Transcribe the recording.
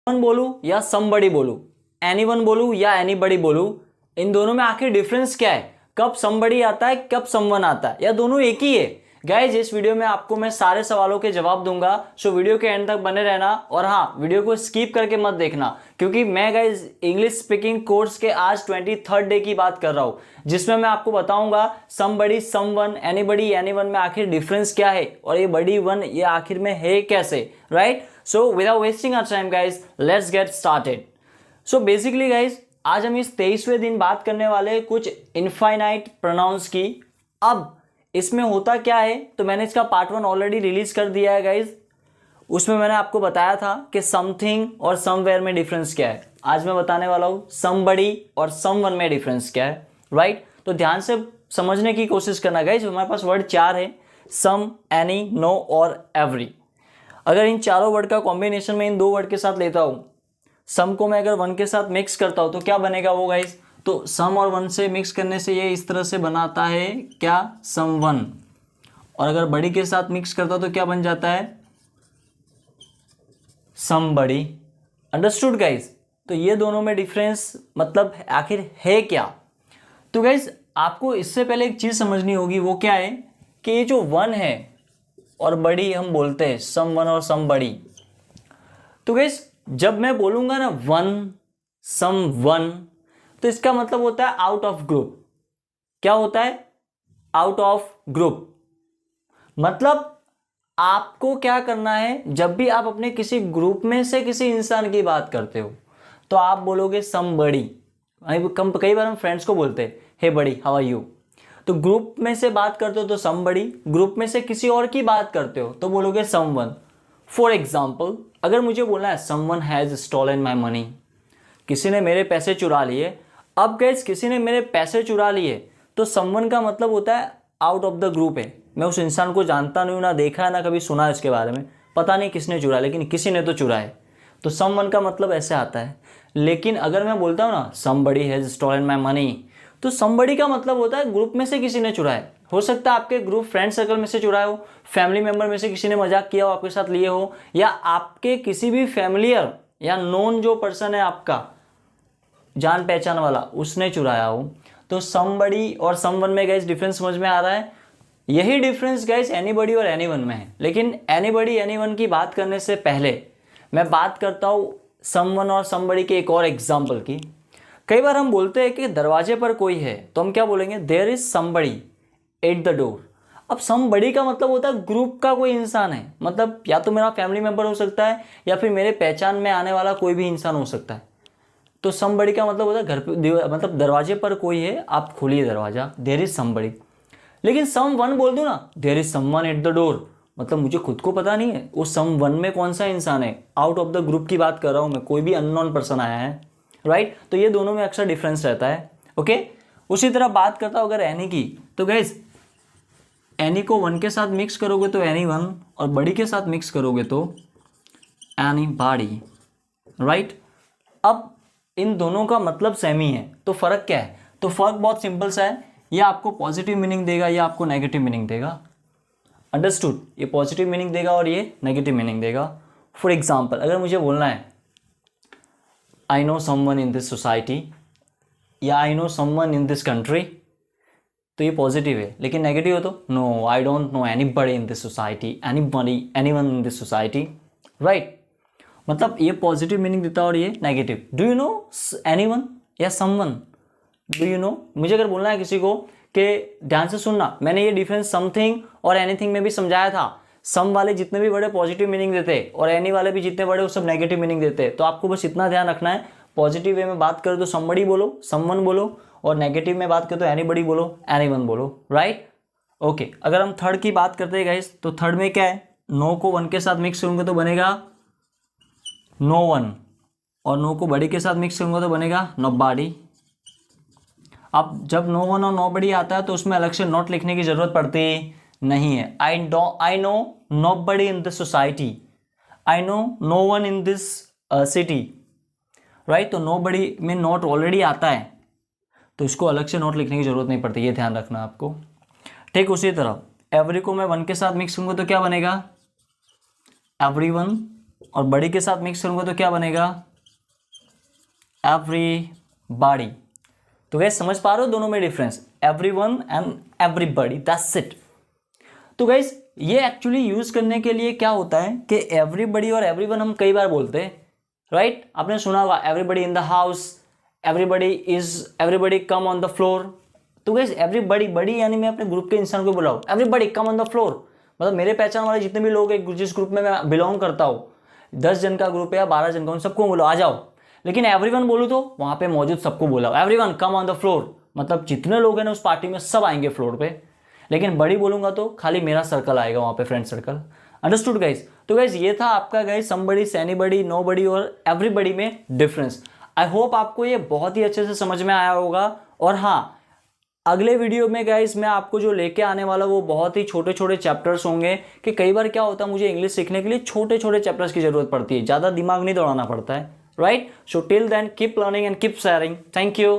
One बोलूं या somebody बोलूं, एनीवन बोलूं या एनीबडी बोलूं, इन दोनों में आखिर डिफरेंस क्या है? कब समबडी आता है, कब समवन आता है, या दोनों एक ही है? गाइज इस वीडियो में आपको मैं सारे सवालों के जवाब दूंगा, सो वीडियो के एंड तक बने रहना। और हाँ, वीडियो को स्किप करके मत देखना, क्योंकि मैं गाइज इंग्लिश स्पीकिंग कोर्स के आज 23rd डे की बात कर रहा हूँ, जिसमें मैं आपको बताऊंगा समबडी, समवन, एनीबडी, एनीवन में आखिर डिफरेंस क्या है, और ये बड़ी वन ये आखिर में है कैसे, right? So without wasting our time guys, let's get started. So basically guys आज हम इस 23वें दिन बात करने वाले कुछ इनफाइनाइट प्रोनाउंस की। अब इसमें होता क्या है, तो मैंने इसका पार्ट 1 ऑलरेडी रिलीज कर दिया है गाइज। उसमें मैंने आपको बताया था कि समथिंग और समवेयर में डिफरेंस क्या है। आज मैं बताने वाला हूँ समबडी और समवन में डिफरेंस क्या है, राइट? तो ध्यान से समझने की कोशिश करना गाइज। हमारे पास वर्ड 4 है, सम, एनी, नो और एवरी। अगर इन चारों वर्ड का कॉम्बिनेशन में इन दो वर्ड के साथ लेता हूँ, सम को मैं अगर वन के साथ मिक्स करता हूँ तो क्या बनेगा वो गाइज? तो सम और वन से मिक्स करने से ये इस तरह से बनाता है क्या? समवन। और अगर बड़ी के साथ मिक्स करता हूँ तो क्या बन जाता है? समबडी। Understood guys? तो ये दोनों में डिफरेंस मतलब आखिर है क्या? तो गाइज आपको इससे पहले एक चीज समझनी होगी, वो क्या है कि ये जो वन है और बड़ी हम बोलते हैं सम वन और सम बड़ी, तो गाइज जब मैं बोलूंगा ना वन, सम वन, तो इसका मतलब होता है आउट ऑफ ग्रुप। क्या होता है? Out of group. मतलब आपको क्या करना है, जब भी आप अपने किसी ग्रुप में से किसी इंसान की बात करते हो तो आप बोलोगे सम बड़ी। कई बार हम फ्रेंड्स को बोलते हैं हे बड़ी, हाउ आर यू। तो ग्रुप में से बात करते हो तो सम बड़ी, ग्रुप में से किसी और की बात करते हो तो बोलोगे सम वन। फॉर एग्जाम्पल, अगर मुझे बोलना है someone has stolen my money, किसी ने मेरे पैसे चुरा लिए। अब गाइस किसी ने मेरे पैसे चुरा लिए तो समवन का मतलब होता है आउट ऑफ द ग्रुप है। मैं उस इंसान को जानता नहीं हूं, ना देखा है, ना कभी सुना है इसके बारे में, पता नहीं किसने चुरा, लेकिन किसी ने तो चुरा है, तो समवन का मतलब ऐसे आता है। लेकिन अगर मैं बोलता हूँ ना somebody has stolen my money, तो समबडी का मतलब होता है ग्रुप में से किसी ने चुराया है। हो सकता है आपके ग्रुप फ्रेंड सर्कल में से चुराया हो, फैमिली मेंबर में से किसी ने मजाक किया हो, आपके साथ लिए हो, या आपके किसी भी फैमिलियर या नोन जो पर्सन है आपका जान पहचान वाला, उसने चुराया हो। तो समबडी और समवन में गाइस डिफरेंस समझ में आ रहा है? यही डिफरेंस गाइस एनीबडी और एनीवन में है। लेकिन एनीबडी एनीवन की बात करने से पहले मैं बात करता हूँ समवन और समबडी के एक और एग्जाम्पल की। कई बार हम बोलते हैं कि दरवाजे पर कोई है, तो हम क्या बोलेंगे? There is somebody at the door. अब समबडी का मतलब होता है ग्रुप का कोई इंसान है, मतलब या तो मेरा फैमिली मेंबर हो सकता है या फिर मेरे पहचान में आने वाला कोई भी इंसान हो सकता है। तो समबडी का मतलब होता है घर पे, मतलब दरवाजे पर कोई है, आप खोलिए दरवाजा, देयर इज समबडी। लेकिन सम वन बोल दूं ना, there is someone at the door, मतलब मुझे खुद को पता नहीं है उस सम वन में कौन सा इंसान है, आउट ऑफ द ग्रुप की बात कर रहा हूं मैं, कोई भी अननोन पर्सन आया है, राइट? तो ये दोनों में अक्सर डिफरेंस रहता है, ओके? उसी तरह बात करता हूं अगर एनी की, तो गाइस एनी को वन के साथ मिक्स करोगे तो एनी वन, और बड़ी के साथ मिक्स करोगे तो एनी बॉडी, राइट? अब इन दोनों का मतलब सेम ही है, तो फर्क क्या है? तो फर्क बहुत सिंपल सा है, ये आपको पॉजिटिव मीनिंग देगा, या आपको नेगेटिव मीनिंग देगा। अंडरस्टूड? ये पॉजिटिव मीनिंग देगा और ये नेगेटिव मीनिंग देगा। फॉर एग्जाम्पल, अगर मुझे बोलना है I know someone in this society, या I know someone in this country, तो ये पॉजिटिव है। लेकिन नेगेटिव हो तो no, I don't know anybody in this society, anybody, anyone in this society, right? मतलब ये पॉजिटिव मीनिंग देता है और ये negative. Do you no anyone या समवन? Do you no? मुझे अगर बोलना है किसी को कि ध्यान से सुनना, मैंने ये डिफरेंस समथिंग और एनीथिंग में भी समझाया था। सम वाले जितने भी बड़े पॉजिटिव मीनिंग देते और एनी वाले भी जितने बड़े वो सब नेगेटिव मीनिंग देते। तो आपको बस इतना ध्यान रखना है, पॉजिटिव वे में बात करो तो समबडी बोलो, समवन बोलो, और नेगेटिव में बात करो तो एनीबडी बोलो, एनीवन बोलो, राइट? ओके, अगर हम थर्ड की बात करते हैं गाइस, तो थर्ड में क्या है? नो को वन के साथ मिक्स करूंगा तो बनेगा नो वन, और नो को बड़ी के साथ मिक्स करूंगा तो बनेगा नोबडी। अब जब नो वन और नो बड़ी आता है तो उसमें अलग से नॉट लिखने की जरूरत पड़ती नहीं है। I know nobody in this society, I know no one in this city, right? तो नोबडी में नॉट ऑलरेडी आता है, तो इसको अलग से नॉट लिखने की जरूरत नहीं पड़ती, ये ध्यान रखना आपको। ठीक उसी तरह एवरी को मैं वन के साथ मिक्स करूंगा तो क्या बनेगा? एवरीवन, और बड़ी के साथ मिक्स करूँगा तो क्या बनेगा, एवरीबॉडी। तो गैस समझ पा रहे हो दोनों में difference, everyone and everybody, that's it. तो गैस ये एक्चुअली यूज़ करने के लिए क्या होता है कि एवरीबॉडी और एवरीवन हम कई बार बोलते हैं, राइट? आपने सुना होगा everybody in the house, everybody come on the floor. तो गैस एवरीबॉडी, बड़ी यानी मैं अपने ग्रुप के इंसान को बुलाऊँ, everybody come on the floor, मतलब मेरे पहचान वाले जितने भी लोग हैं, जिस ग्रुप में मैं बिलोंग करता हूँ, 10 जन का ग्रुप है या 12 जन का, उन सबको बोलो आ जाओ। लेकिन एवरीवन बोलूँ तो वहाँ पे मौजूद सबको बोला, everyone come on the floor, मतलब जितने लोग हैं ना उस पार्टी में सब आएंगे फ्लोर पे। लेकिन बड़ी बोलूँगा तो खाली मेरा सर्कल आएगा वहाँ पे, फ्रेंड सर्कल। Understood guys? तो गाइज ये था आपका गाइज समबडी, एनीबडी, नोबडी और एवरीबडी में डिफरेंस। आई होप आपको ये बहुत ही अच्छे से समझ में आया होगा। और हाँ, अगले वीडियो में गाइस मैं आपको जो लेके आने वाला वो बहुत ही छोटे छोटे चैप्टर्स होंगे, कि कई बार क्या होता है मुझे इंग्लिश सीखने के लिए छोटे छोटे चैप्टर्स की जरूरत पड़ती है, ज़्यादा दिमाग नहीं दौड़ाना पड़ता है, right? So till then keep learning and keep sharing. Thank you.